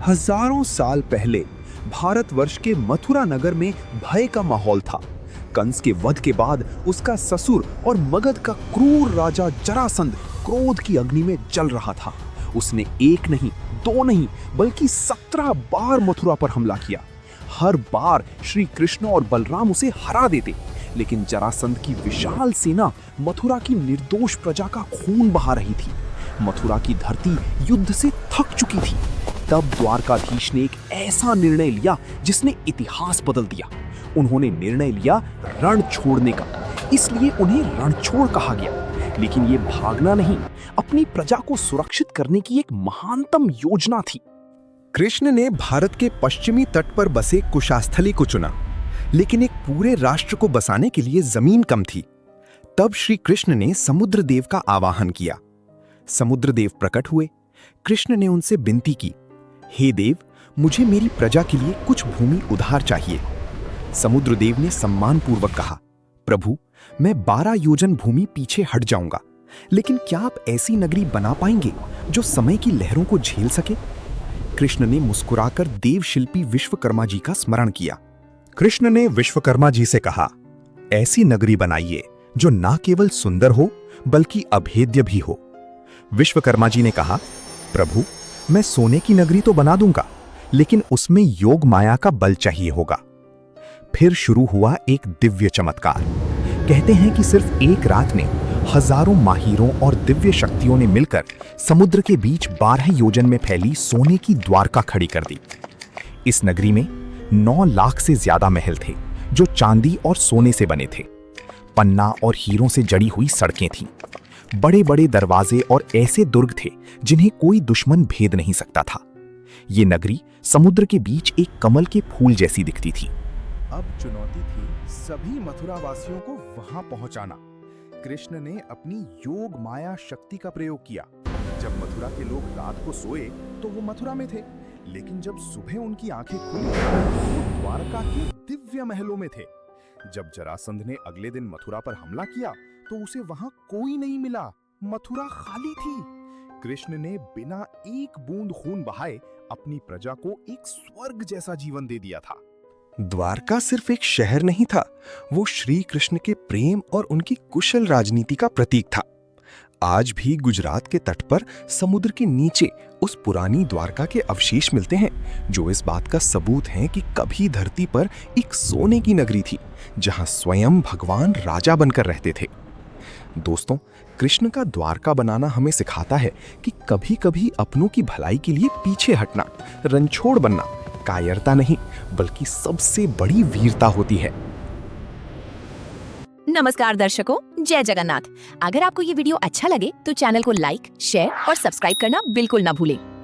हजारों साल पहले भारतवर्ष के मथुरा नगर में भय का माहौल था। कंस के वध के बाद उसका ससुर और मगध का क्रूर राजा जरासंध क्रोध की अग्नि में जल रहा था। उसने एक नहीं, दो नहीं, बल्कि 17 बार मथुरा पर हमला किया। हर बार श्री कृष्ण और बलराम उसे हरा देते, लेकिन जरासंध की विशाल सेना मथुरा की निर्दोष प्रजा का खून बहा रही थी। मथुरा की धरती युद्ध से थक चुकी थी। तब द्वारकाधीश ने एक ऐसा निर्णय लिया जिसने इतिहास बदल दिया। उन्होंने निर्णय लिया रण छोड़ने का, इसलिए उन्हें रणछोड़ कहा गया। लेकिन ये भागना नहीं, अपनी प्रजा को सुरक्षित करने की एक महानतम योजना थी। कृष्ण ने भारत के पश्चिमी तट पर बसे कुशास्थली को चुना, लेकिन एक पूरे राष्ट्र को बसाने के लिए जमीन कम थी। तब श्री कृष्ण ने समुद्र देव का आवाहन किया। समुद्र देव प्रकट हुए। कृष्ण ने उनसे विनती की, हे देव, मुझे मेरी प्रजा के लिए कुछ भूमि उधार चाहिए। समुद्र देव ने सम्मानपूर्वक कहा, प्रभु, मैं 12 योजन भूमि पीछे हट जाऊंगा, लेकिन क्या आप ऐसी नगरी बना पाएंगे जो समय की लहरों को झेल सके? कृष्ण ने मुस्कुराकर देवशिल्पी विश्वकर्मा जी का स्मरण किया। कृष्ण ने विश्वकर्मा जी से कहा, ऐसी नगरी बनाइए जो ना केवल सुंदर हो बल्कि अभेद्य भी हो। विश्वकर्मा जी ने कहा, प्रभु, मैं सोने की नगरी तो बना दूंगा, लेकिन उसमें योग माया का बल चाहिए होगा। फिर शुरू हुआ एक दिव्य चमत्कार। कहते हैं कि सिर्फ एक रात में हजारों माहिरों और दिव्य शक्तियों ने मिलकर समुद्र के बीच 12 योजन में फैली सोने की द्वारका खड़ी कर दी। इस नगरी में 9 लाख से ज्यादा महल थे, जो चांदी और सोने से बने थे। पन्ना और हीरों से जड़ी हुई सड़कें थीं। बड़े बड़े दरवाजे और ऐसे दुर्ग थे जिन्हें कोई दुश्मन भेद नहीं सकता था। ये नगरी समुद्र के बीच एक कमल के फूल जैसी दिखती थी। अब चुनौती थी सभी मथुरा वासियों को वहां पहुंचाना। कृष्ण ने अपनी योग माया शक्ति का प्रयोग किया। जब मथुरा के लोग रात को सोए तो वो मथुरा में थे, लेकिन जब सुबह उनकी आंखें खुली तो वो द्वारका के दिव्य महलों में थे। जब जरासंध ने अगले दिन मथुरा पर हमला किया तो उसे वहां कोई नहीं मिला, मथुरा खाली थी। कृष्ण ने बिना एक बूंद खून बहाए अपनी प्रजा को एक स्वर्ग जैसा जीवन दे दिया था। द्वारका सिर्फ एक शहर नहीं था, वो श्री कृष्ण के प्रेम और उनकी कुशल राजनीति का प्रतीक था। आज भी गुजरात के तट पर समुद्र के नीचे उस पुरानी द्वारका के अवशेष मिलते हैं, जो इस बात का सबूत हैं कि कभी धरती पर एक सोने की नगरी थी, जहां स्वयं भगवान राजा बनकर रहते थे। दोस्तों, कृष्ण का द्वारका बनाना हमें सिखाता है कि कभी-कभी अपनों की भलाई के लिए पीछे हटना, रणछोड़ बनना कायरता नहीं, बल्कि सबसे बड़ी वीरता होती है। नमस्कार दर्शकों, जय जगन्नाथ। अगर आपको ये वीडियो अच्छा लगे तो चैनल को लाइक, शेयर और सब्सक्राइब करना बिल्कुल ना भूलें।